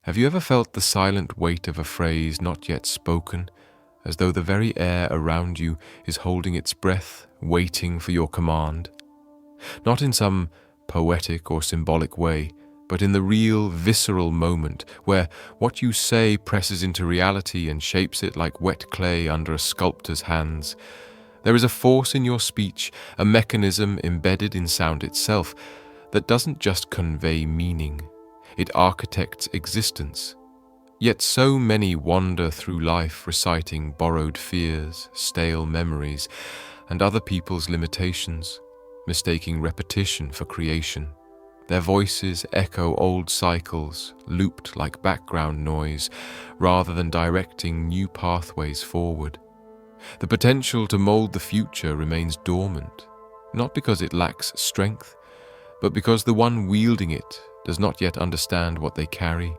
Have you ever felt the silent weight of a phrase not yet spoken, as though the very air around you is holding its breath, waiting for your command? Not in some poetic or symbolic way, but in the real, visceral moment where what you say presses into reality and shapes it like wet clay under a sculptor's hands. There is a force in your speech, a mechanism embedded in sound itself, that doesn't just convey meaning, it architects existence. Yet so many wander through life reciting borrowed fears, stale memories, and other people's limitations, mistaking repetition for creation. Their voices echo old cycles, looped like background noise, rather than directing new pathways forward. The potential to mold the future remains dormant, not because it lacks strength, but because the one wielding it does not yet understand what they carry.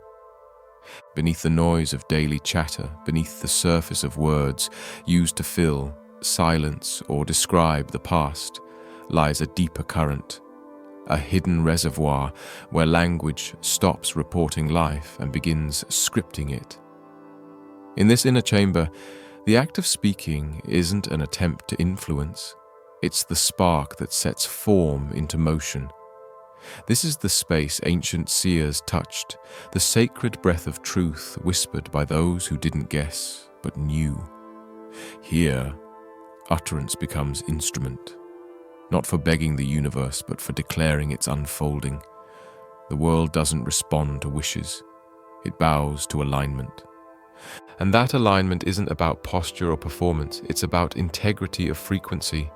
Beneath the noise of daily chatter, beneath the surface of words used to fill, silence, or describe the past, lies a deeper current, a hidden reservoir where language stops reporting life and begins scripting it. In this inner chamber, the act of speaking isn't an attempt to influence, it's the spark that sets form into motion. This is the space ancient seers touched, the sacred breath of truth whispered by those who didn't guess, but knew. Here, utterance becomes instrument, not for begging the universe, but for declaring its unfolding. The world doesn't respond to wishes, it bows to alignment. And that alignment isn't about posture or performance, it's about integrity of frequency.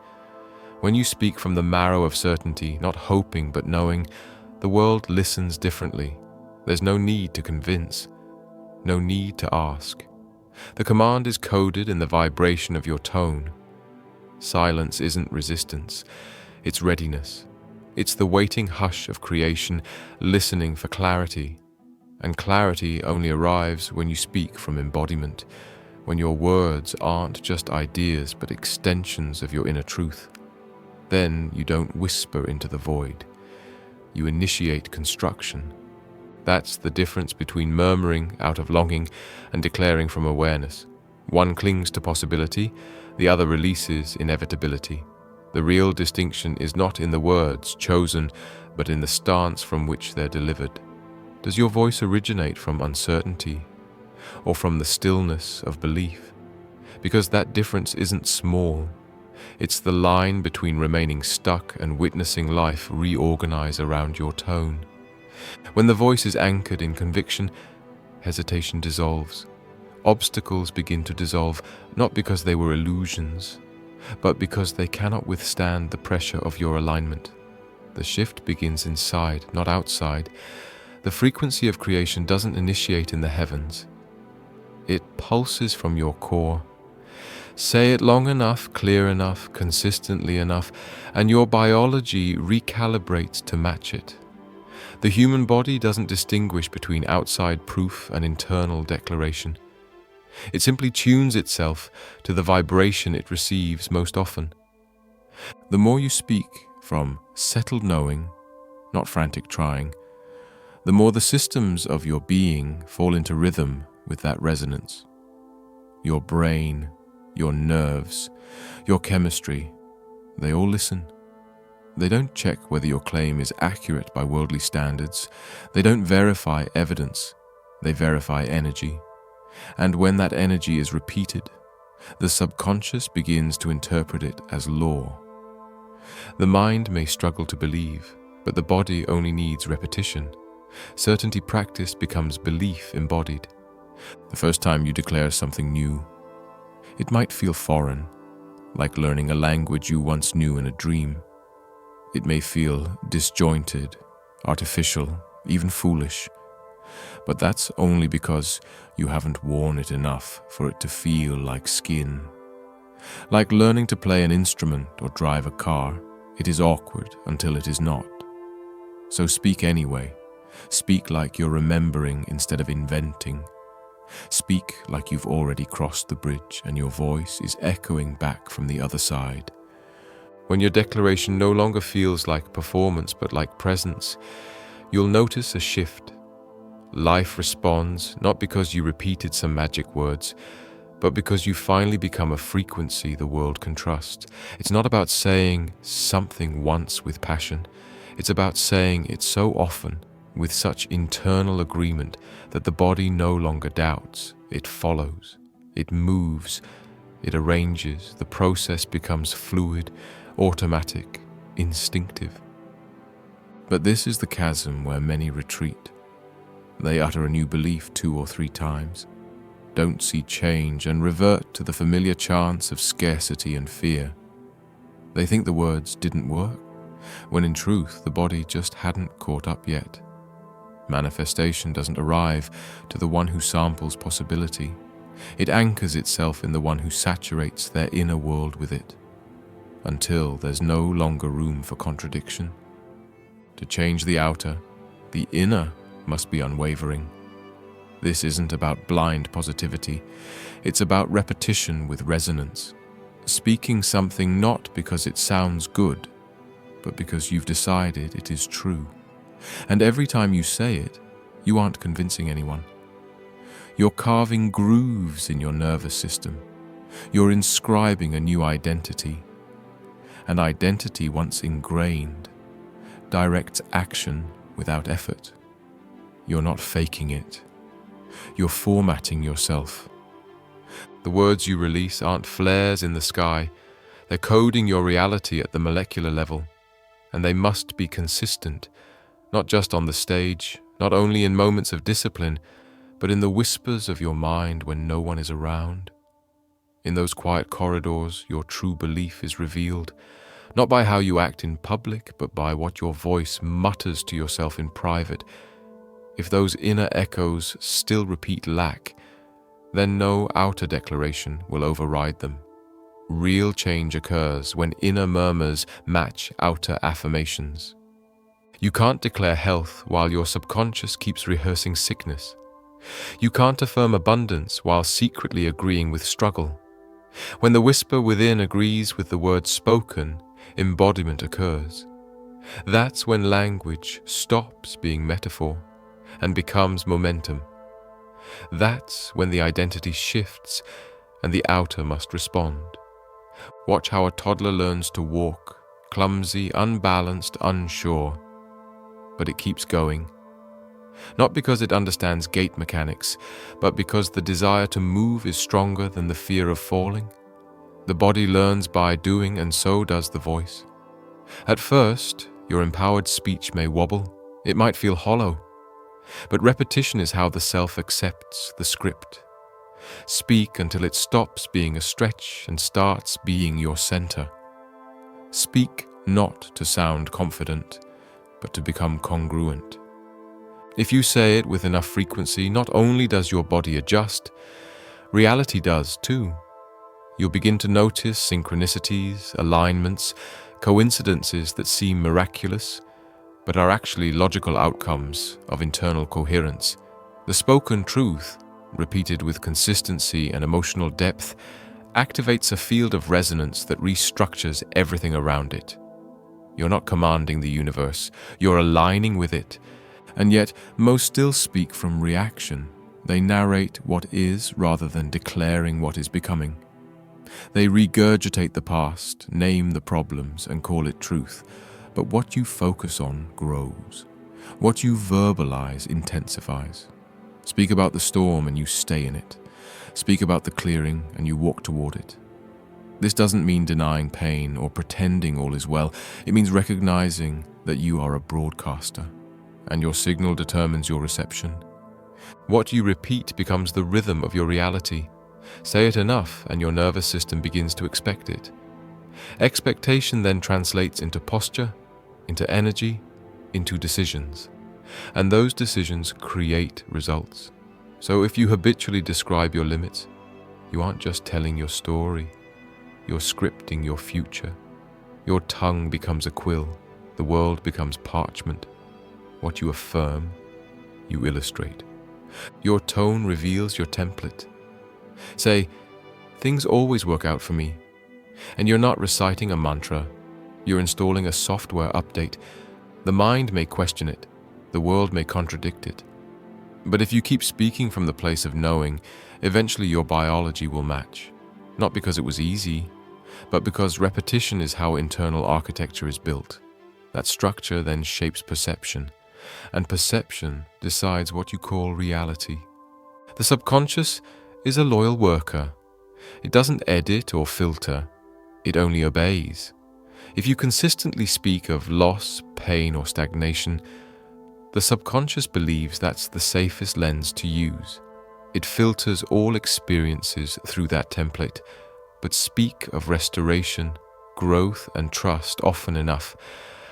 When you speak from the marrow of certainty, not hoping but knowing, the world listens differently. There's no need to convince, no need to ask. The command is coded in the vibration of your tone. Silence isn't resistance, it's readiness. It's the waiting hush of creation, listening for clarity. And clarity only arrives when you speak from embodiment, when your words aren't just ideas but extensions of your inner truth. Then you don't whisper into the void. You initiate construction. That's the difference between murmuring out of longing and declaring from awareness. One clings to possibility, the other releases inevitability. The real distinction is not in the words chosen, but in the stance from which they're delivered. Does your voice originate from uncertainty, or from the stillness of belief? Because that difference isn't small. It's the line between remaining stuck and witnessing life reorganize around your tone. When the voice is anchored in conviction, hesitation dissolves. Obstacles begin to dissolve, not because they were illusions, but because they cannot withstand the pressure of your alignment. The shift begins inside, not outside. The frequency of creation doesn't initiate in the heavens. It pulses from your core. Say it long enough, clear enough, consistently enough, and your biology recalibrates to match it. The human body doesn't distinguish between outside proof and internal declaration. It simply tunes itself to the vibration it receives most often. The more you speak from settled knowing, not frantic trying, the more the systems of your being fall into rhythm with that resonance. Your brain, your nerves, your chemistry, they all listen. They don't check whether your claim is accurate by worldly standards. They don't verify evidence. They verify energy. And when that energy is repeated, the subconscious begins to interpret it as law. The mind may struggle to believe, but the body only needs repetition. Certainty practiced becomes belief embodied. The first time you declare something new, it might feel foreign, like learning a language you once knew in a dream. It may feel disjointed, artificial, even foolish. But that's only because you haven't worn it enough for it to feel like skin. Like learning to play an instrument or drive a car, it is awkward until it is not. So speak anyway. Speak like you're remembering instead of inventing. Speak like you've already crossed the bridge and your voice is echoing back from the other side. When your declaration no longer feels like performance but like presence, you'll notice a shift. Life responds not because you repeated some magic words, but because you finally become a frequency the world can trust. It's not about saying something once with passion. It's about saying it so often with such internal agreement that the body no longer doubts. It follows, it moves, it arranges. The process becomes fluid, automatic, instinctive. But this is the chasm where many retreat. They utter a new belief 2 or 3 times, don't see change, and revert to the familiar chants of scarcity and fear. They think the words didn't work, when in truth the body just hadn't caught up yet. Manifestation doesn't arrive to the one who samples possibility. It anchors itself in the one who saturates their inner world with it, until there's no longer room for contradiction. To change the outer, the inner must be unwavering. This isn't about blind positivity. It's about repetition with resonance. Speaking something not because it sounds good, but because you've decided it is true. And every time you say it, you aren't convincing anyone. You're carving grooves in your nervous system. You're inscribing a new identity. An identity once ingrained directs action without effort. You're not faking it. You're formatting yourself. The words you release aren't flares in the sky. They're coding your reality at the molecular level. And they must be consistent, not just on the stage, not only in moments of discipline, but in the whispers of your mind when no one is around. In those quiet corridors, your true belief is revealed, not by how you act in public, but by what your voice mutters to yourself in private. If those inner echoes still repeat lack, then no outer declaration will override them. Real change occurs when inner murmurs match outer affirmations. You can't declare health while your subconscious keeps rehearsing sickness. You can't affirm abundance while secretly agreeing with struggle. When the whisper within agrees with the word spoken, embodiment occurs. That's when language stops being metaphor and becomes momentum. That's when the identity shifts and the outer must respond. Watch how a toddler learns to walk, clumsy, unbalanced, unsure. But it keeps going. Not because it understands gait mechanics, but because the desire to move is stronger than the fear of falling. The body learns by doing, and so does the voice. At first, your empowered speech may wobble. It might feel hollow. But repetition is how the self accepts the script. Speak until it stops being a stretch and starts being your center. Speak not to sound confident, but to become congruent. If you say it with enough frequency, not only does your body adjust, reality does too. You'll begin to notice synchronicities, alignments, coincidences that seem miraculous, but are actually logical outcomes of internal coherence. The spoken truth, repeated with consistency and emotional depth, activates a field of resonance that restructures everything around it. You're not commanding the universe, you're aligning with it. And yet, most still speak from reaction. They narrate what is rather than declaring what is becoming. They regurgitate the past, name the problems, and call it truth. But what you focus on grows. What you verbalize intensifies. Speak about the storm and you stay in it. Speak about the clearing and you walk toward it. This doesn't mean denying pain or pretending all is well. It means recognizing that you are a broadcaster, and your signal determines your reception. What you repeat becomes the rhythm of your reality. Say it enough and your nervous system begins to expect it. Expectation then translates into posture, into energy, into decisions. And those decisions create results. So if you habitually describe your limits, you aren't just telling your story. You're scripting your future. Your tongue becomes a quill. The world becomes parchment. What you affirm, you illustrate. Your tone reveals your template. Say, things always work out for me. And you're not reciting a mantra. You're installing a software update. The mind may question it. The world may contradict it. But if you keep speaking from the place of knowing, eventually your biology will match. Not because it was easy, but because repetition is how internal architecture is built. That structure then shapes perception, and perception decides what you call reality. The subconscious is a loyal worker. It doesn't edit or filter, it only obeys. If you consistently speak of loss, pain, or stagnation, the subconscious believes that's the safest lens to use. It filters all experiences through that template, but speak of restoration, growth, and trust often enough,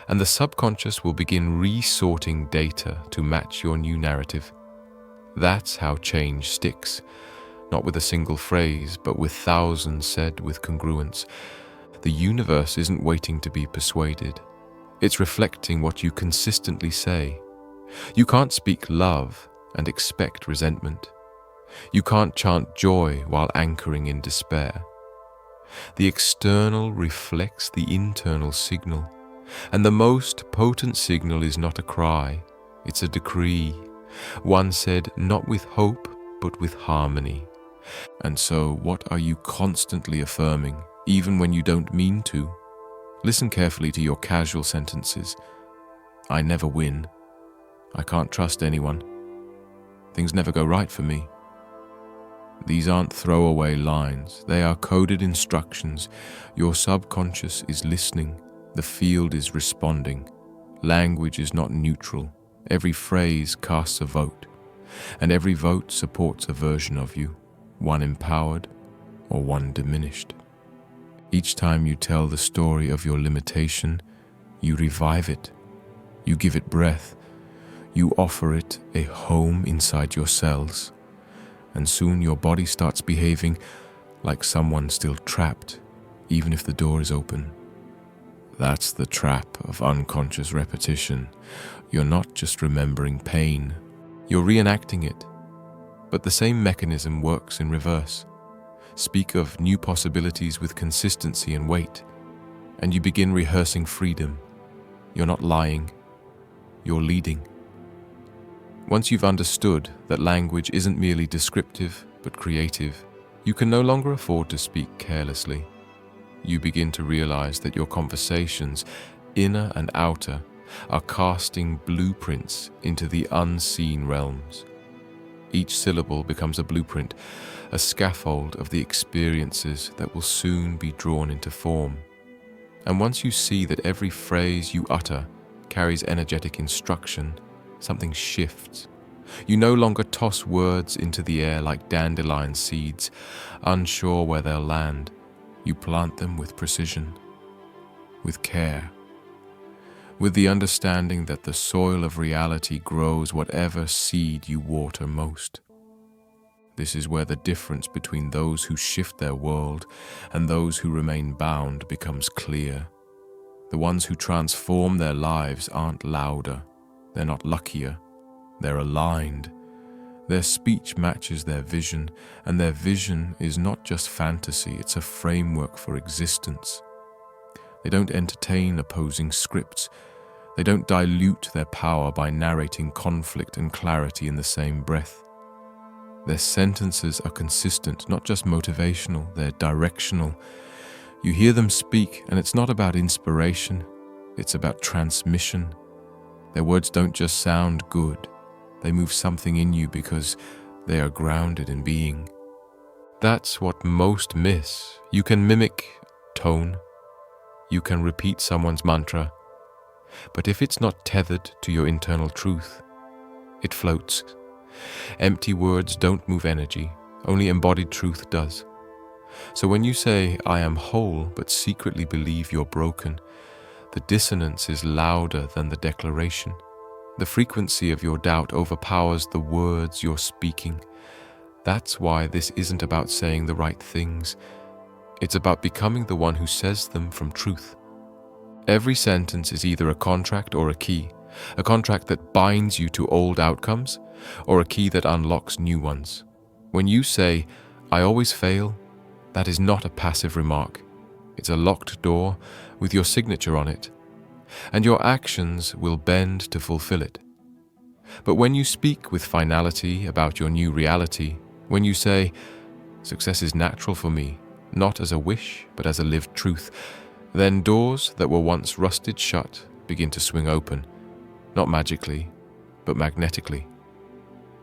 and the subconscious will begin resorting data to match your new narrative. That's how change sticks, not with a single phrase, but with thousands said with congruence. The universe isn't waiting to be persuaded. It's reflecting what you consistently say. You can't speak love and expect resentment. You can't chant joy while anchoring in despair. The external reflects the internal signal, and the most potent signal is not a cry, it's a decree. One said not with hope, but with harmony. And so, what are you constantly affirming, even when you don't mean to? Listen carefully to your casual sentences. I never win. I can't trust anyone. Things never go right for me. These aren't throwaway lines. They are coded instructions. Your subconscious is listening. The field is responding. Language is not neutral. Every phrase casts a vote, and every vote supports a version of you, one empowered or one diminished. Each time you tell the story of your limitation, you revive it. You give it breath. You offer it a home inside your cells, and soon your body starts behaving like someone still trapped, even if the door is open. That's the trap of unconscious repetition. You're not just remembering pain, you're reenacting it. But the same mechanism works in reverse. Speak of new possibilities with consistency and weight, and you begin rehearsing freedom. You're not lying, you're leading. Once you've understood that language isn't merely descriptive but creative, you can no longer afford to speak carelessly. You begin to realize that your conversations, inner and outer, are casting blueprints into the unseen realms. Each syllable becomes a blueprint, a scaffold of the experiences that will soon be drawn into form. And once you see that every phrase you utter carries energetic instruction, something shifts. You no longer toss words into the air like dandelion seeds, unsure where they'll land. You plant them with precision, with care, with the understanding that the soil of reality grows whatever seed you water most. This is where the difference between those who shift their world and those who remain bound becomes clear. The ones who transform their lives aren't louder. They're not luckier, they're aligned. Their speech matches their vision, and their vision is not just fantasy, it's a framework for existence. They don't entertain opposing scripts. They don't dilute their power by narrating conflict and clarity in the same breath. Their sentences are consistent, not just motivational, they're directional. You hear them speak, and it's not about inspiration, it's about transmission. Their words don't just sound good, they move something in you because they are grounded in being. That's what most miss. You can mimic tone, you can repeat someone's mantra, but if it's not tethered to your internal truth, it floats. Empty words don't move energy, only embodied truth does. So when you say, I am whole, but secretly believe you're broken, the dissonance is louder than the declaration. The frequency of your doubt overpowers the words you're speaking. That's why this isn't about saying the right things. It's about becoming the one who says them from truth. Every sentence is either a contract or a key. A contract that binds you to old outcomes, or a key that unlocks new ones. When you say, I always fail, that is not a passive remark. It's a locked door with your signature on it, and your actions will bend to fulfill it. But when you speak with finality about your new reality, when you say, "Success is natural for me, not as a wish, but as a lived truth," then doors that were once rusted shut begin to swing open, not magically, but magnetically.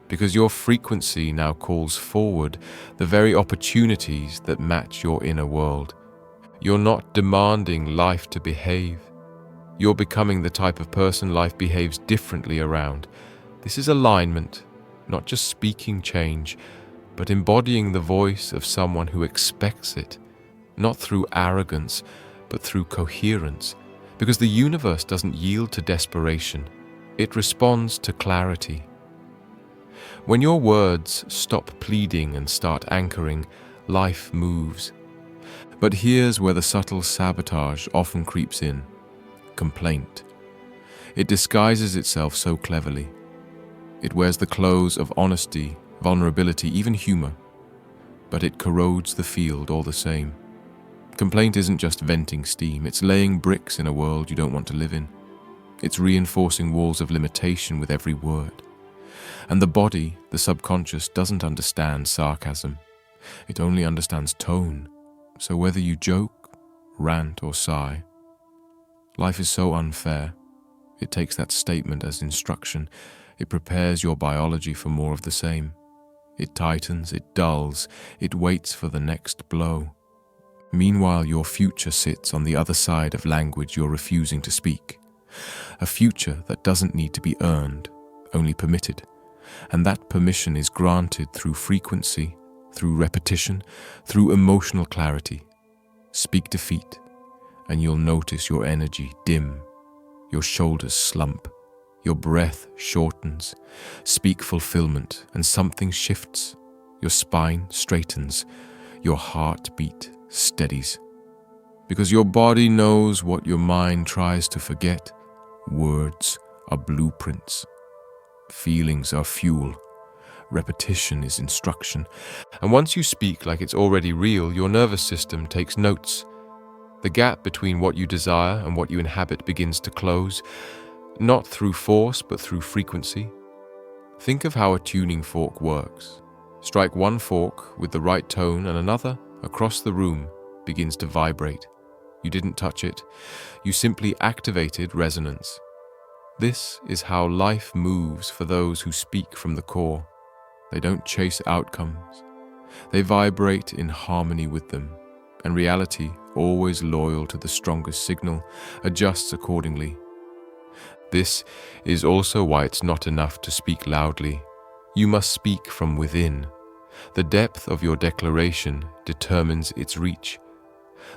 Because your frequency now calls forward the very opportunities that match your inner world. You're not demanding life to behave. You're becoming the type of person life behaves differently around. This is alignment, not just speaking change, but embodying the voice of someone who expects it, not through arrogance, but through coherence. Because the universe doesn't yield to desperation, it responds to clarity. When your words stop pleading and start anchoring, life moves. But here's where the subtle sabotage often creeps in: complaint. It disguises itself so cleverly. It wears the clothes of honesty, vulnerability, even humor, but it corrodes the field all the same. Complaint isn't just venting steam, it's laying bricks in a world you don't want to live in. It's reinforcing walls of limitation with every word. And the body, the subconscious, doesn't understand sarcasm. It only understands tone. So whether you joke, rant, or sigh, life is so unfair. It takes that statement as instruction. It prepares your biology for more of the same. It tightens, it dulls, it waits for the next blow. Meanwhile, your future sits on the other side of language you're refusing to speak. A future that doesn't need to be earned, only permitted. And that permission is granted through frequency, through repetition, through emotional clarity. Speak defeat, and you'll notice your energy dim, your shoulders slump, your breath shortens. Speak fulfillment, and something shifts. Your spine straightens, your heartbeat steadies. Because your body knows what your mind tries to forget. Words are blueprints. Feelings are fuel. Repetition is instruction. And once you speak like it's already real, your nervous system takes notes. The gap between what you desire and what you inhabit begins to close, not through force, but through frequency. Think of how a tuning fork works. Strike one fork with the right tone and another, across the room, begins to vibrate. You didn't touch it. You simply activated resonance. This is how life moves for those who speak from the core. They don't chase outcomes. They vibrate in harmony with them. And reality, always loyal to the strongest signal, adjusts accordingly. This is also why it's not enough to speak loudly. You must speak from within. The depth of your declaration determines its reach.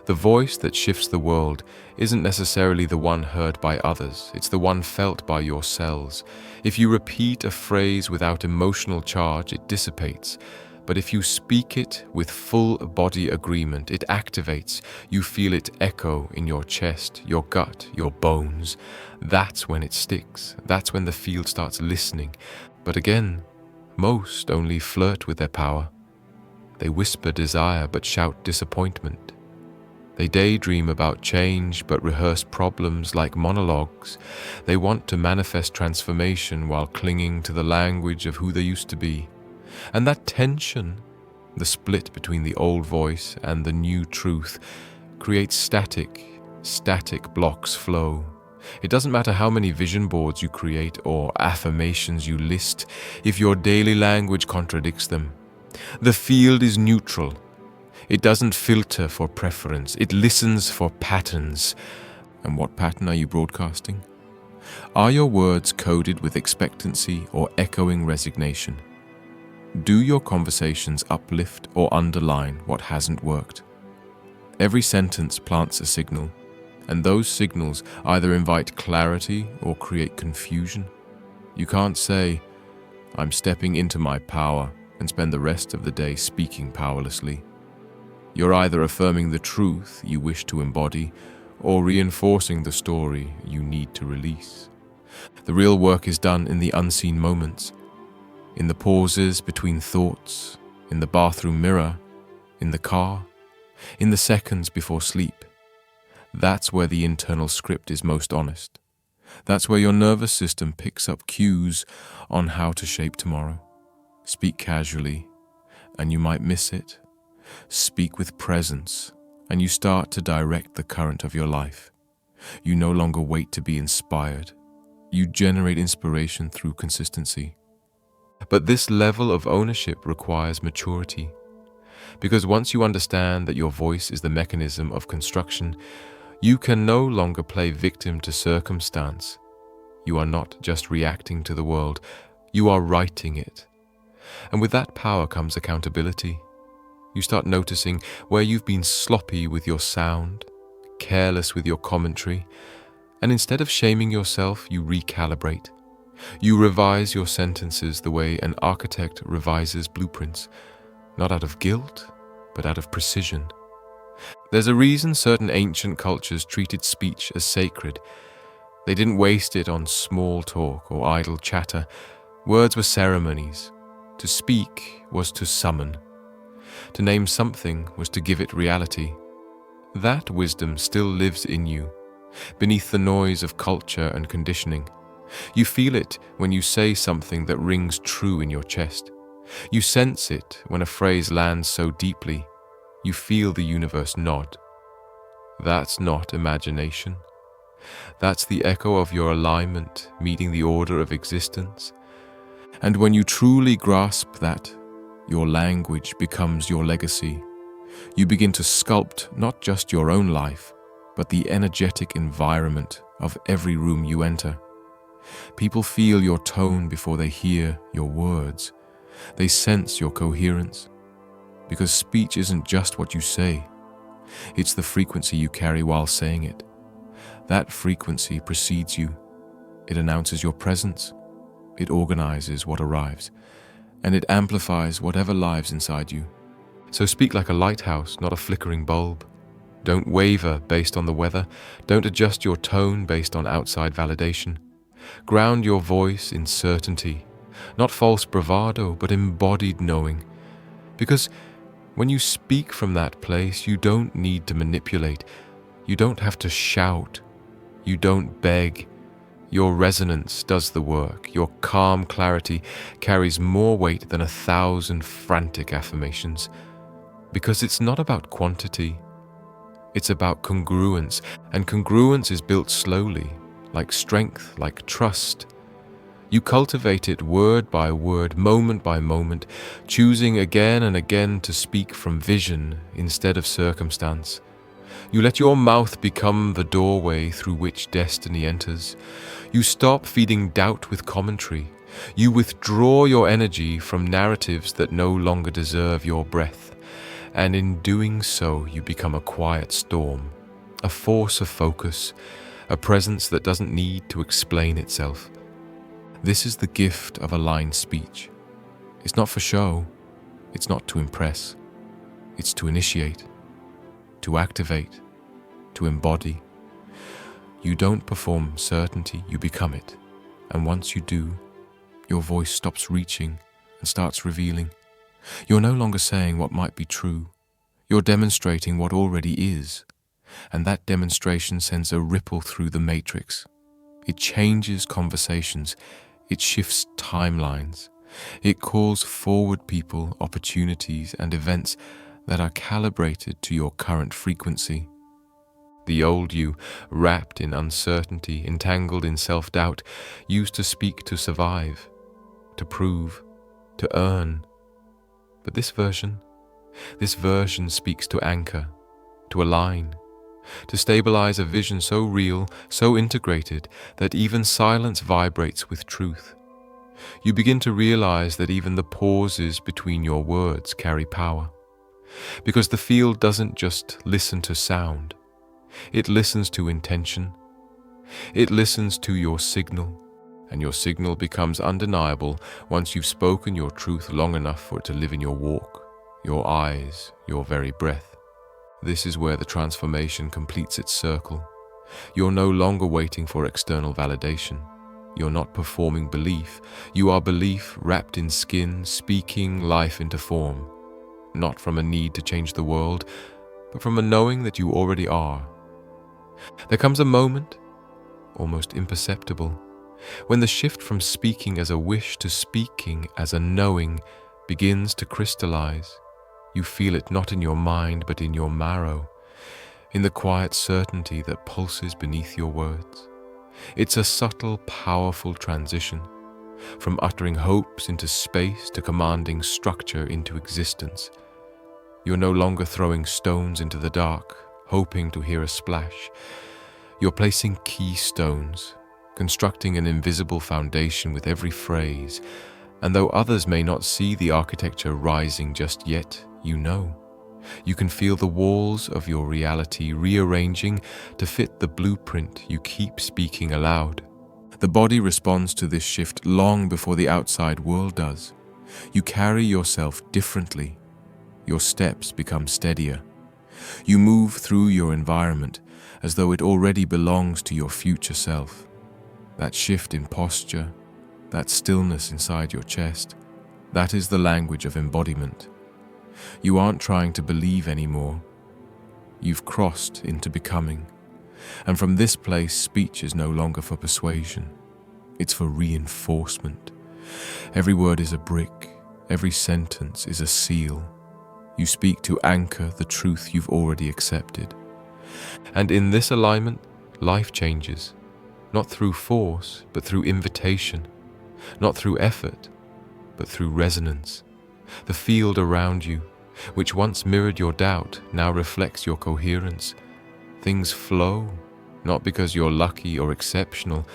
The voice that shifts the world isn't necessarily the one heard by others, it's the one felt by your cells. If you repeat a phrase without emotional charge, it dissipates. But if you speak it with full body agreement, it activates. You feel it echo in your chest, your gut, your bones. That's when it sticks. That's when the field starts listening. But again, most only flirt with their power. They whisper desire but shout disappointment. They daydream about change but rehearse problems like monologues. They want to manifest transformation while clinging to the language of who they used to be. And that tension, the split between the old voice and the new truth, creates static blocks flow. It doesn't matter how many vision boards you create or affirmations you list, if your daily language contradicts them. The field is neutral. It doesn't filter for preference. It listens for patterns. And what pattern are you broadcasting? Are your words coded with expectancy or echoing resignation? Do your conversations uplift or underline what hasn't worked? Every sentence plants a signal, and those signals either invite clarity or create confusion. You can't say, "I'm stepping into my power," and spend the rest of the day speaking powerlessly. You're either affirming the truth you wish to embody or reinforcing the story you need to release. The real work is done in the unseen moments, in the pauses between thoughts, in the bathroom mirror, in the car, in the seconds before sleep. That's where the internal script is most honest. That's where your nervous system picks up cues on how to shape tomorrow. Speak casually, and you might miss it. Speak with presence, and you start to direct the current of your life. You no longer wait to be inspired. You generate inspiration through consistency. But this level of ownership requires maturity, because once you understand that your voice is the mechanism of construction, you can no longer play victim to circumstance. You are not just reacting to the world, you are writing it. And with that power comes accountability. You start noticing where you've been sloppy with your sound, careless with your commentary, and instead of shaming yourself, you recalibrate. You revise your sentences the way an architect revises blueprints, not out of guilt, but out of precision. There's a reason certain ancient cultures treated speech as sacred. They didn't waste it on small talk or idle chatter. Words were ceremonies. To speak was to summon. To name something was to give it reality. That wisdom still lives in you, beneath the noise of culture and conditioning. You feel it when you say something that rings true in your chest. You sense it when a phrase lands so deeply. You feel the universe nod. That's not imagination. That's the echo of your alignment meeting the order of existence. And when you truly grasp that, your language becomes your legacy. You begin to sculpt not just your own life, but the energetic environment of every room you enter. People feel your tone before they hear your words. They sense your coherence. Because speech isn't just what you say. It's the frequency you carry while saying it. That frequency precedes you. It announces your presence. It organizes what arrives. And it amplifies whatever lives inside you. So speak like a lighthouse, not a flickering bulb. Don't waver based on the weather. Don't adjust your tone based on outside validation. Ground your voice in certainty, not false bravado, but embodied knowing. Because when you speak from that place, you don't need to manipulate. You don't have to shout. You don't beg. Your resonance does the work. Your calm clarity carries more weight than 1,000 frantic affirmations. Because it's not about quantity. It's about congruence. And congruence is built slowly, like strength, like trust. You cultivate it word by word, moment by moment, choosing again and again to speak from vision instead of circumstance. You let your mouth become the doorway through which destiny enters. You stop feeding doubt with commentary. You withdraw your energy from narratives that no longer deserve your breath. And in doing so, you become a quiet storm, a force of focus, a presence that doesn't need to explain itself. This is the gift of aligned speech. It's not for show. It's not to impress. It's to initiate, to activate, to embody. You don't perform certainty, you become it. And once you do, your voice stops reaching and starts revealing. You're no longer saying what might be true. You're demonstrating what already is. And that demonstration sends a ripple through the matrix. It changes conversations. It shifts timelines. It calls forward people, opportunities, and events that are calibrated to your current frequency. The old you, wrapped in uncertainty, entangled in self-doubt, used to speak to survive, to prove, to earn. But this version speaks to anchor, to align, to stabilize a vision so real, so integrated, that even silence vibrates with truth. You begin to realize that even the pauses between your words carry power. Because the field doesn't just listen to sound. It listens to intention. It listens to your signal. And your signal becomes undeniable once you've spoken your truth long enough for it to live in your walk, your eyes, your very breath. This is where the transformation completes its circle. You're no longer waiting for external validation. You're not performing belief. You are belief wrapped in skin, speaking life into form. Not from a need to change the world, but from a knowing that you already are. There comes a moment almost imperceptible. When the shift from speaking as a wish to speaking as a knowing begins to crystallize, you feel it not in your mind but in your marrow, in the quiet certainty that pulses beneath your words. It's a subtle, powerful transition, from uttering hopes into space to commanding structure into existence. You're no longer throwing stones into the dark, hoping to hear a splash. You're placing keystones, constructing an invisible foundation with every phrase, and though others may not see the architecture rising just yet, you know. You can feel the walls of your reality rearranging to fit the blueprint you keep speaking aloud. The body responds to this shift long before the outside world does. You carry yourself differently. Your steps become steadier. You move through your environment as though it already belongs to your future self. That shift in posture, that stillness inside your chest, that is the language of embodiment. You aren't trying to believe anymore. You've crossed into becoming. And from this place, speech is no longer for persuasion. It's for reinforcement. Every word is a brick. Every sentence is a seal. You speak to anchor the truth you've already accepted. And in this alignment, life changes. Not through force, but through invitation. Not through effort, but through resonance. The field around you, which once mirrored your doubt, now reflects your coherence. Things flow, not because you're lucky or exceptional,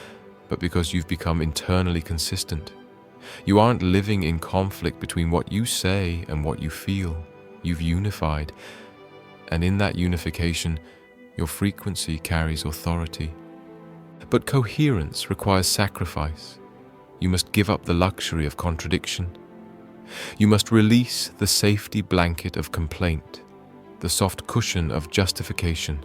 but because you've become internally consistent. You aren't living in conflict between what you say and what you feel. You've unified, and in that unification, your frequency carries authority. But coherence requires sacrifice. You must give up the luxury of contradiction. You must release the safety blanket of complaint, the soft cushion of justification.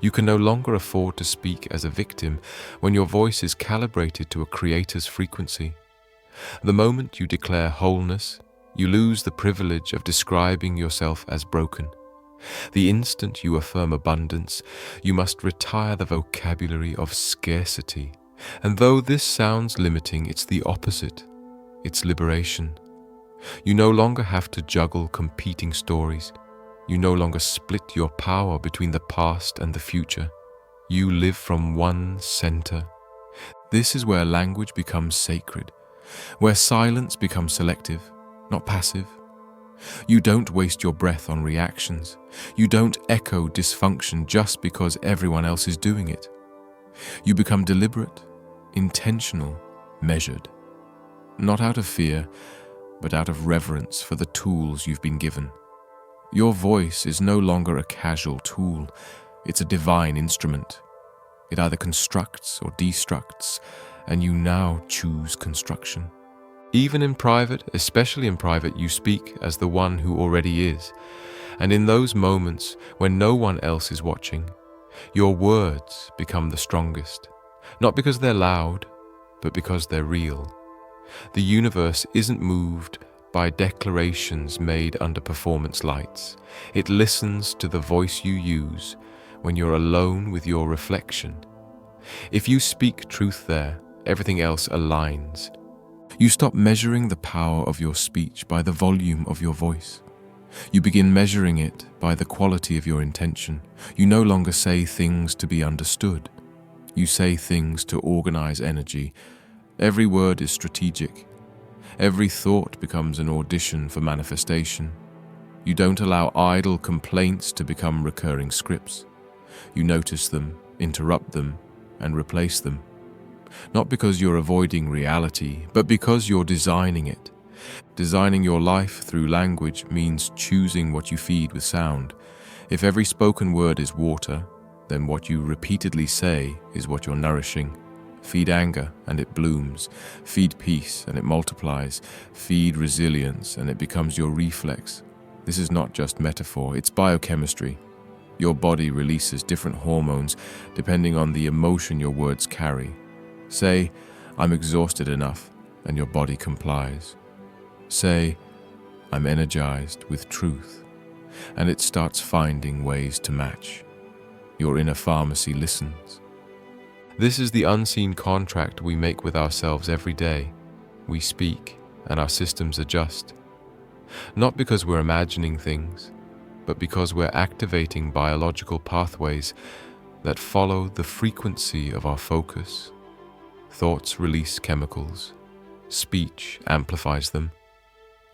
You can no longer afford to speak as a victim when your voice is calibrated to a creator's frequency. The moment you declare wholeness, you lose the privilege of describing yourself as broken. The instant you affirm abundance, you must retire the vocabulary of scarcity. And though this sounds limiting, it's the opposite. It's liberation. You no longer have to juggle competing stories. You no longer split your power between the past and the future. You live from one center. This is where language becomes sacred, where silence becomes selective, not passive. You don't waste your breath on reactions. You don't echo dysfunction just because everyone else is doing it. You become deliberate, intentional, measured. Not out of fear, but out of reverence for the tools you've been given. Your voice is no longer a casual tool. It's a divine instrument. It either constructs or destructs, and you now choose construction. Even in private, especially in private, you speak as the one who already is. And in those moments when no one else is watching, your words become the strongest. Not because they're loud, but because they're real. The universe isn't moved by declarations made under performance lights. It listens to the voice you use when you're alone with your reflection. If you speak truth there, everything else aligns. You stop measuring the power of your speech by the volume of your voice. You begin measuring it by the quality of your intention. You no longer say things to be understood. You say things to organize energy. Every word is strategic. Every thought becomes an audition for manifestation. You don't allow idle complaints to become recurring scripts. You notice them, interrupt them, and replace them. Not because you're avoiding reality, but because you're designing it. Designing your life through language means choosing what you feed with sound. If every spoken word is water, then what you repeatedly say is what you're nourishing. Feed anger and it blooms. Feed peace and it multiplies. Feed resilience and it becomes your reflex. This is not just metaphor, it's biochemistry. Your body releases different hormones depending on the emotion your words carry. Say, "I'm exhausted enough," and your body complies. Say, "I'm energized with truth," and it starts finding ways to match. Your inner pharmacy listens. This is the unseen contract we make with ourselves every day. We speak, and our systems adjust. Not because we're imagining things, but because we're activating biological pathways that follow the frequency of our focus. Thoughts release chemicals, speech amplifies them,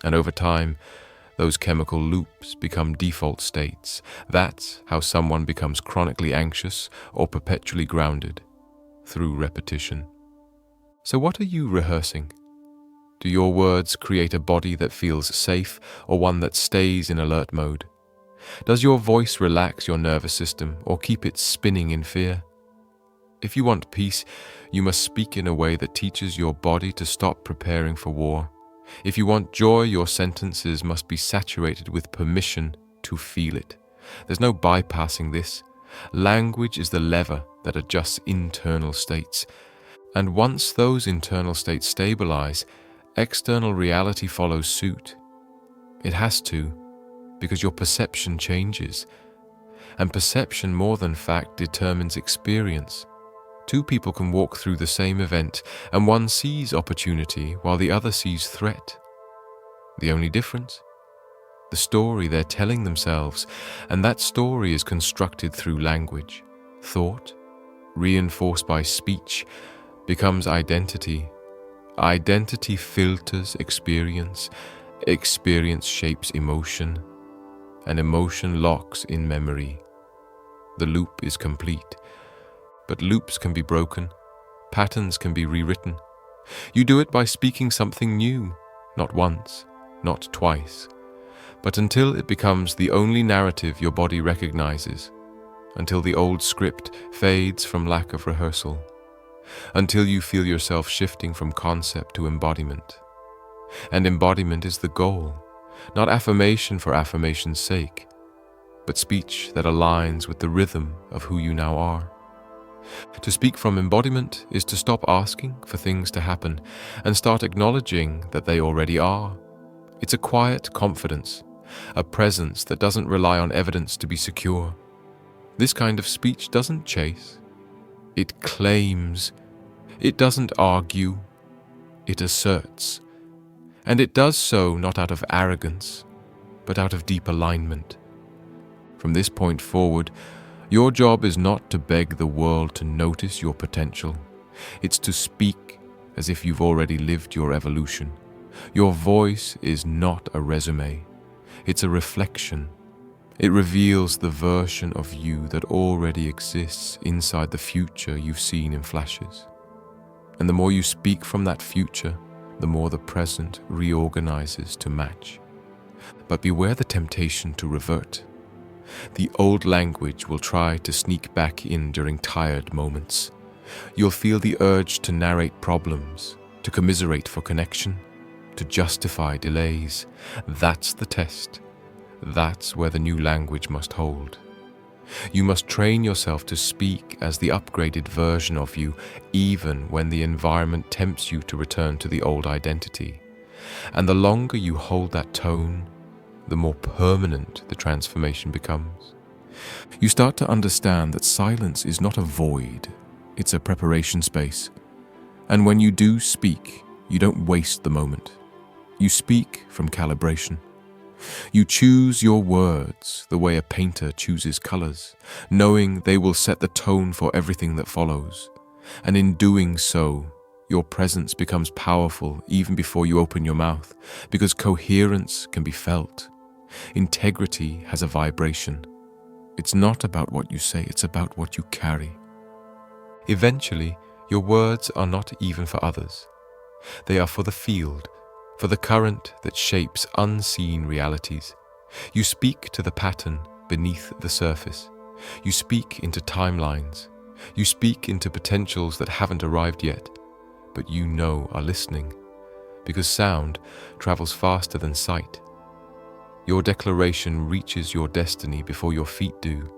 and over time, those chemical loops become default states. That's how someone becomes chronically anxious or perpetually grounded, through repetition. So what are you rehearsing? Do your words create a body that feels safe or one that stays in alert mode? Does your voice relax your nervous system or keep it spinning in fear? If you want peace, you must speak in a way that teaches your body to stop preparing for war. If you want joy, your sentences must be saturated with permission to feel it. There's no bypassing this. Language is the lever that adjusts internal states. And once those internal states stabilize, external reality follows suit. It has to, because your perception changes. And perception, more than fact, determines experience. Two people can walk through the same event, and one sees opportunity while the other sees threat. The only difference? The story they're telling themselves, and that story is constructed through language. Thought, reinforced by speech, becomes identity. Identity filters experience, experience shapes emotion, and emotion locks in memory. The loop is complete. But loops can be broken, patterns can be rewritten. You do it by speaking something new, not once, not twice, but until it becomes the only narrative your body recognizes, until the old script fades from lack of rehearsal, until you feel yourself shifting from concept to embodiment. And embodiment is the goal, not affirmation for affirmation's sake, but speech that aligns with the rhythm of who you now are. To speak from embodiment is to stop asking for things to happen and start acknowledging that they already are. It's a quiet confidence, a presence that doesn't rely on evidence to be secure. This kind of speech doesn't chase. It claims. It doesn't argue. It asserts. And it does so not out of arrogance, but out of deep alignment. From this point forward, your job is not to beg the world to notice your potential. It's to speak as if you've already lived your evolution. Your voice is not a resume. It's a reflection. It reveals the version of you that already exists inside the future you've seen in flashes. And the more you speak from that future, the more the present reorganizes to match. But beware the temptation to revert. The old language will try to sneak back in during tired moments. You'll feel the urge to narrate problems, to commiserate for connection, to justify delays. That's the test. That's where the new language must hold. You must train yourself to speak as the upgraded version of you, even when the environment tempts you to return to the old identity. And the longer you hold that tone, the more permanent the transformation becomes. You start to understand that silence is not a void, it's a preparation space. And when you do speak, you don't waste the moment. You speak from calibration. You choose your words the way a painter chooses colors, knowing they will set the tone for everything that follows. And in doing so, your presence becomes powerful even before you open your mouth, because coherence can be felt. Integrity has a vibration. It's not about what you say, it's about what you carry. Eventually, your words are not even for others. They are for the field, for the current that shapes unseen realities. You speak to the pattern beneath the surface. You speak into timelines. You speak into potentials that haven't arrived yet, but you know are listening, because sound travels faster than sight. Your declaration reaches your destiny before your feet do.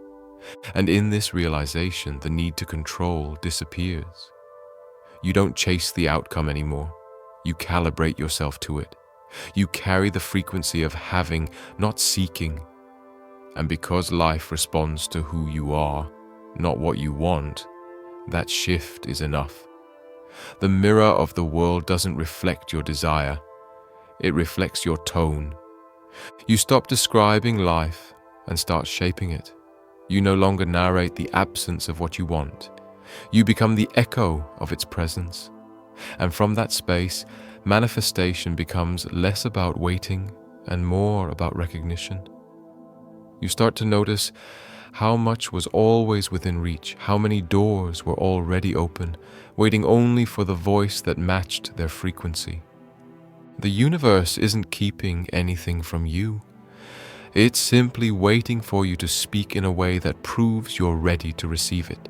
And in this realization, the need to control disappears. You don't chase the outcome anymore. You calibrate yourself to it. You carry the frequency of having, not seeking. And because life responds to who you are, not what you want, That shift is enough. The mirror of the world doesn't reflect your desire. It reflects your tone. You stop describing life and start shaping it. You no longer narrate the absence of what you want. You become the echo of its presence. And from that space, manifestation becomes less about waiting and more about recognition. You start to notice how much was always within reach, how many doors were already open, waiting only for the voice that matched their frequency. The universe isn't keeping anything from you. It's simply waiting for you to speak in a way that proves you're ready to receive it.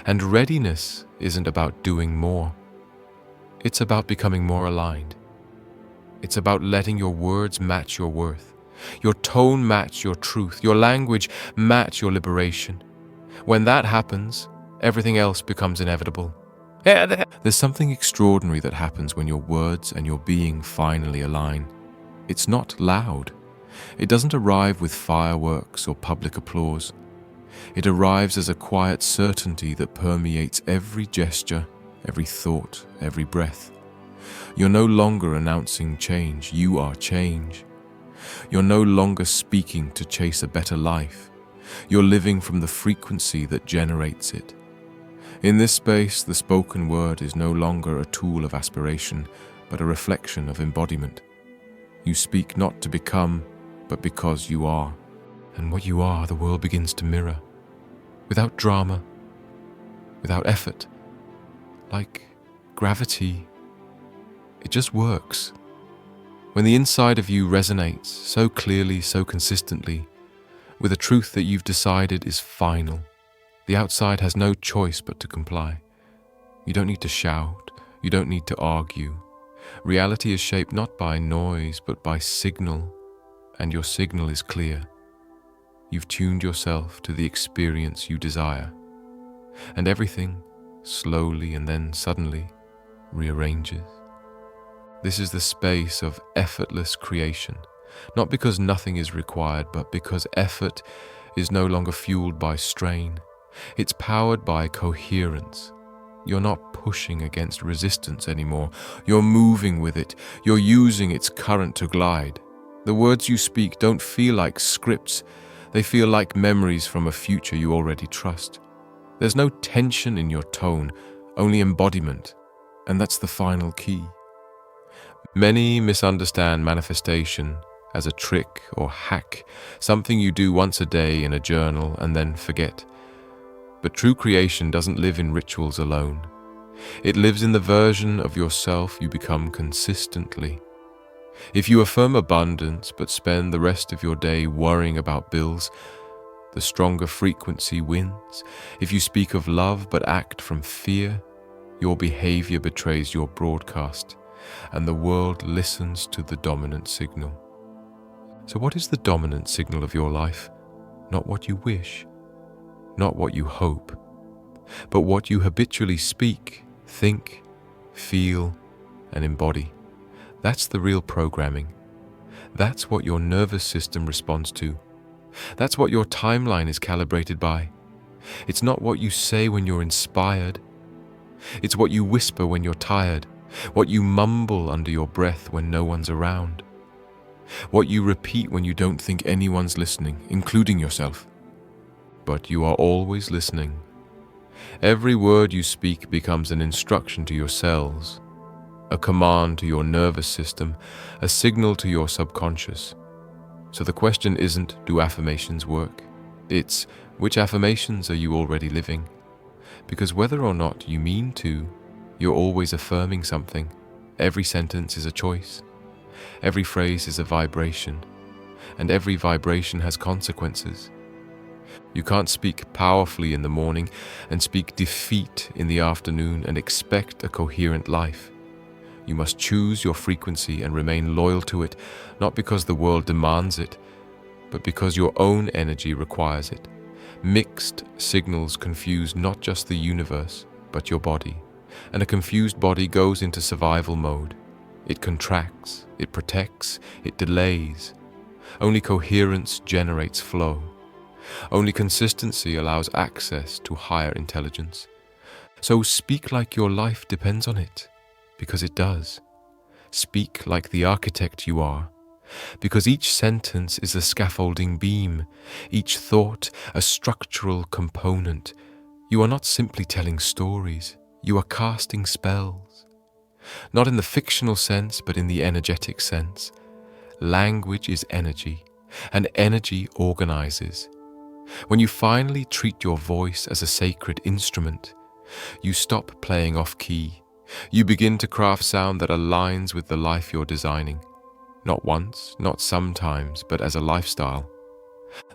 And readiness isn't about doing more. It's about becoming more aligned. It's about letting your words match your worth, your tone match your truth, your language match your liberation. When that happens, everything else becomes inevitable. There's something extraordinary that happens when your words and your being finally align. It's not loud. It doesn't arrive with fireworks or public applause. It arrives as a quiet certainty that permeates every gesture, every thought, every breath. You're no longer announcing change, you are change. You're no longer speaking to chase a better life. You're living from the frequency that generates it. In this space, the spoken word is no longer a tool of aspiration, but a reflection of embodiment. You speak not to become, but because you are. And what you are, the world begins to mirror. Without drama, without effort. Like gravity, it just works. When the inside of you resonates so clearly, so consistently, with a truth that you've decided is final, the outside has no choice but to comply. You don't need to shout, you don't need to argue. Reality is shaped not by noise, but by signal, and your signal is clear. You've tuned yourself to the experience you desire, and everything, slowly and then suddenly, rearranges. This is the space of effortless creation, not because nothing is required, but because effort is no longer fueled by strain. It's powered by coherence. You're not pushing against resistance anymore. You're moving with it. You're using its current to glide. The words you speak don't feel like scripts. They feel like memories from a future you already trust. There's no tension in your tone, only embodiment, and that's the final key. Many misunderstand manifestation as a trick or hack, something you do once a day in a journal and then forget. But true creation doesn't live in rituals alone. It lives in the version of yourself you become consistently. If you affirm abundance but spend the rest of your day worrying about bills, the stronger frequency wins. If you speak of love but act from fear, your behavior betrays your broadcast, and the world listens to the dominant signal. So what is the dominant signal of your life? Not what you wish, not what you hope, but what you habitually speak, think, feel, and embody. That's the real programming. That's what your nervous system responds to. That's what your timeline is calibrated by. It's not what you say when you're inspired. It's what you whisper when you're tired, what you mumble under your breath when no one's around, what you repeat when you don't think anyone's listening, including yourself. But you are always listening. Every word you speak becomes an instruction to your cells, a command to your nervous system, a signal to your subconscious. So the question isn't, do affirmations work? It's, which affirmations are you already living? Because whether or not you mean to, you're always affirming something. Every sentence is a choice. Every phrase is a vibration. And every vibration has consequences. You can't speak powerfully in the morning and speak defeat in the afternoon and expect a coherent life. You must choose your frequency and remain loyal to it, not because the world demands it, but because your own energy requires it. Mixed signals confuse not just the universe, but your body. And a confused body goes into survival mode. It contracts, it protects, it delays. Only coherence generates flow. Only consistency allows access to higher intelligence. So speak like your life depends on it, because it does. Speak like the architect you are, because each sentence is a scaffolding beam, each thought a structural component. You are not simply telling stories, you are casting spells. Not in the fictional sense, but in the energetic sense. Language is energy, and energy organizes. When you finally treat your voice as a sacred instrument, you stop playing off key. You begin to craft sound that aligns with the life you're designing. Not once, not sometimes, but as a lifestyle.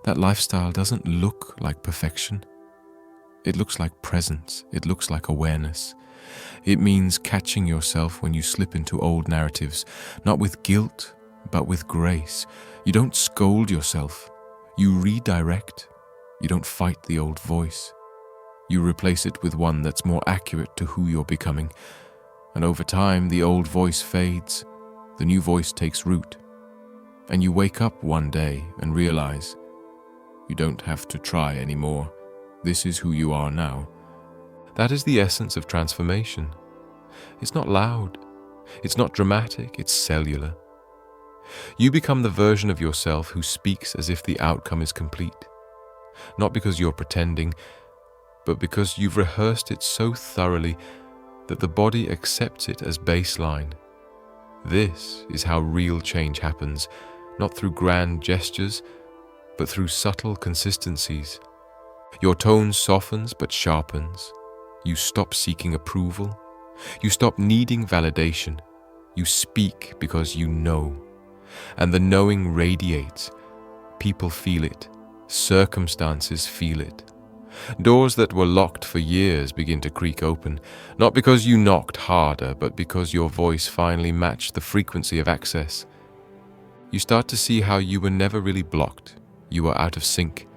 That lifestyle doesn't look like perfection. It looks like presence. It looks like awareness. It means catching yourself when you slip into old narratives, not with guilt, but with grace. You don't scold yourself. You redirect. You don't fight the old voice. You replace it with one that's more accurate to who you're becoming. And over time, the old voice fades. The new voice takes root. And you wake up one day and realize you don't have to try anymore. This is who you are now. That is the essence of transformation. It's not loud. It's not dramatic. It's cellular. You become the version of yourself who speaks as if the outcome is complete. Not because you're pretending, but because you've rehearsed it so thoroughly that the body accepts it as baseline. This is how real change happens, not through grand gestures, but through subtle consistencies. Your tone softens but sharpens. You stop seeking approval. You stop needing validation. You speak because you know. And the knowing radiates. People feel it. Circumstances feel it. Doors that were locked for years begin to creak open, not because you knocked harder, but because your voice finally matched the frequency of access. You start to see how you were never really blocked. You were out of sync.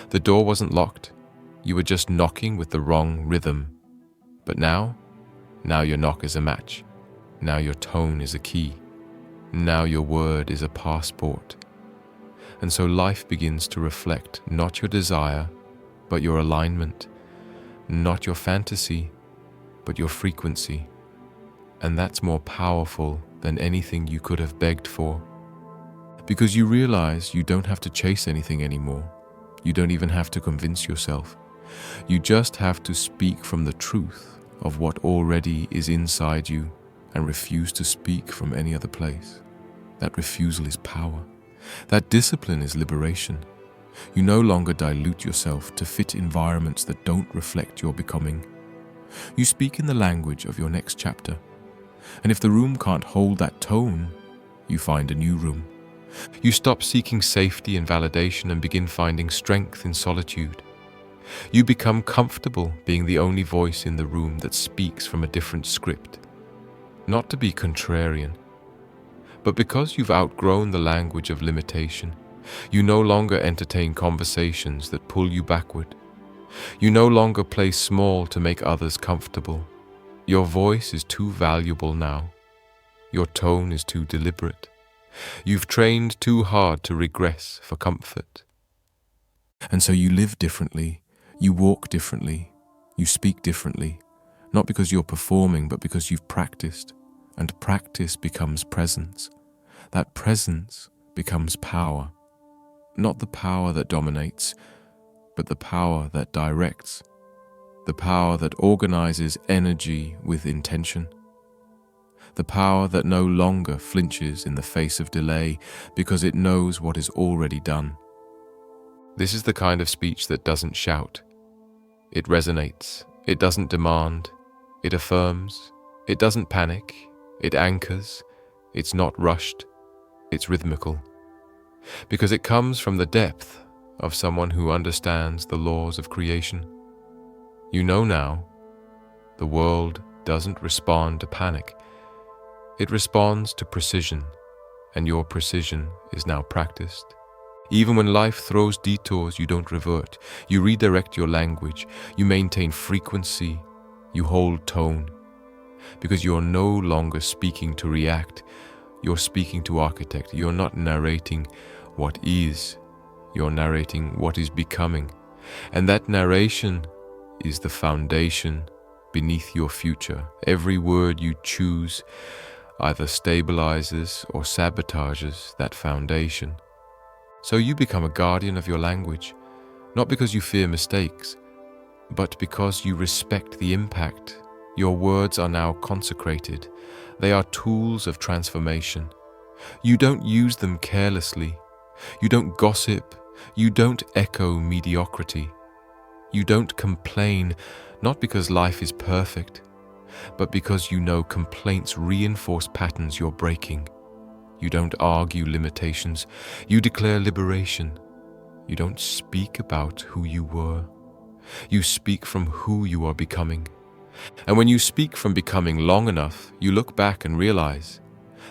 The door wasn't locked. You were just knocking with the wrong rhythm. But now your knock is a match. Now your tone is a key. Now your word is a passport. And so life begins to reflect not your desire, but your alignment, not your fantasy, but your frequency. And that's more powerful than anything you could have begged for. Because you realize you don't have to chase anything anymore. You don't even have to convince yourself. You just have to speak from the truth of what already is inside you and refuse to speak from any other place. That refusal is power. That discipline is liberation. You no longer dilute yourself to fit environments that don't reflect your becoming. You speak in the language of your next chapter. And if the room can't hold that tone, you find a new room. You stop seeking safety and validation and begin finding strength in solitude. You become comfortable being the only voice in the room that speaks from a different script. Not to be contrarian, but because you've outgrown the language of limitation. You no longer entertain conversations that pull you backward. You no longer play small to make others comfortable. Your voice is too valuable now. Your tone is too deliberate. You've trained too hard to regress for comfort. And so you live differently, you walk differently, you speak differently, not because you're performing, but because you've practiced. And practice becomes presence. That presence becomes power. Not the power that dominates, but the power that directs. The power that organizes energy with intention. The power that no longer flinches in the face of delay because it knows what is already done. This is the kind of speech that doesn't shout. It resonates. It doesn't demand. It affirms. It doesn't panic. It anchors. It's not rushed. It's rhythmical. Because it comes from the depth of someone who understands the laws of creation. You know now, the world doesn't respond to panic. It responds to precision, and your precision is now practiced. Even when life throws detours, you don't revert. You redirect your language. You maintain frequency. You hold tone. Because you're no longer speaking to react. You're speaking to architect. You're not narrating what is. You're narrating what is becoming. And that narration is the foundation beneath your future. Every word you choose either stabilizes or sabotages that foundation. So you become a guardian of your language, not because you fear mistakes, but because you respect the impact. Your words are now consecrated. They are tools of transformation. You don't use them carelessly. You don't gossip. You don't echo mediocrity. You don't complain, not because life is perfect, but because you know complaints reinforce patterns you're breaking. You don't argue limitations. You declare liberation. You don't speak about who you were. You speak from who you are becoming. And when you speak from becoming long enough, you look back and realize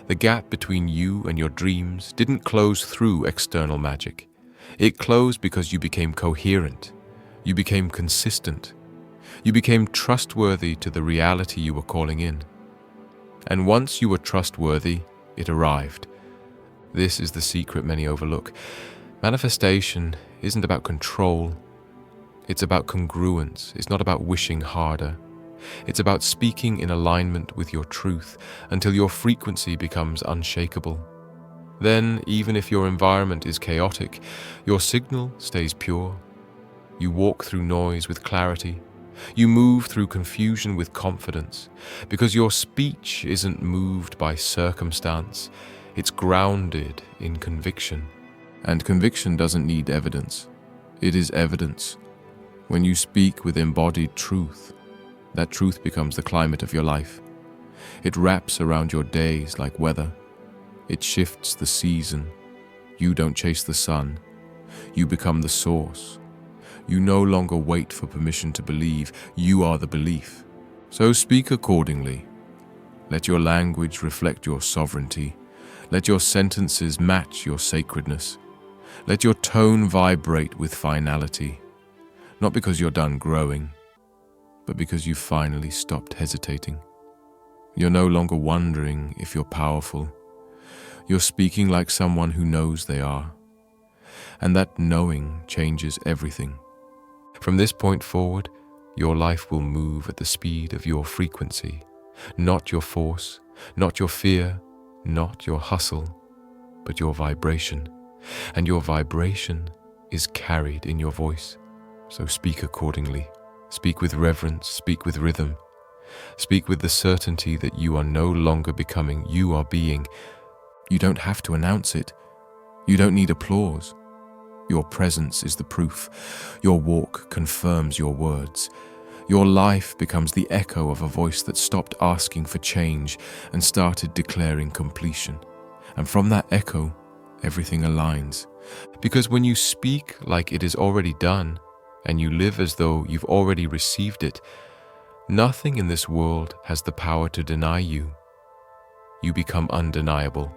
the gap between you and your dreams didn't close through external magic. It closed because you became coherent. You became consistent. You became trustworthy to the reality you were calling in. And once you were trustworthy, it arrived. This is the secret many overlook. Manifestation isn't about control. It's about congruence. It's not about wishing harder. It's about speaking in alignment with your truth until your frequency becomes unshakable. Then, even if your environment is chaotic, your signal stays pure. You walk through noise with clarity. You move through confusion with confidence, because your speech isn't moved by circumstance. It's grounded in conviction. And conviction doesn't need evidence. It is evidence. When you speak with embodied truth, that truth becomes the climate of your life. It wraps around your days like weather. It shifts the season. You don't chase the sun. You become the source. You no longer wait for permission to believe. You are the belief. So speak accordingly. Let your language reflect your sovereignty. Let your sentences match your sacredness. Let your tone vibrate with finality. Not because you're done growing, but because you finally stopped hesitating. You're no longer wondering if you're powerful. You're speaking like someone who knows they are. And that knowing changes everything. From this point forward, your life will move at the speed of your frequency, not your force, not your fear, not your hustle, but your vibration. And your vibration is carried in your voice. So speak accordingly. Speak with reverence, speak with rhythm. Speak with the certainty that you are no longer becoming, you are being. You don't have to announce it. You don't need applause. Your presence is the proof. Your walk confirms your words. Your life becomes the echo of a voice that stopped asking for change and started declaring completion. And from that echo, everything aligns. Because when you speak like it is already done, and you live as though you've already received it, nothing in this world has the power to deny you. You become undeniable.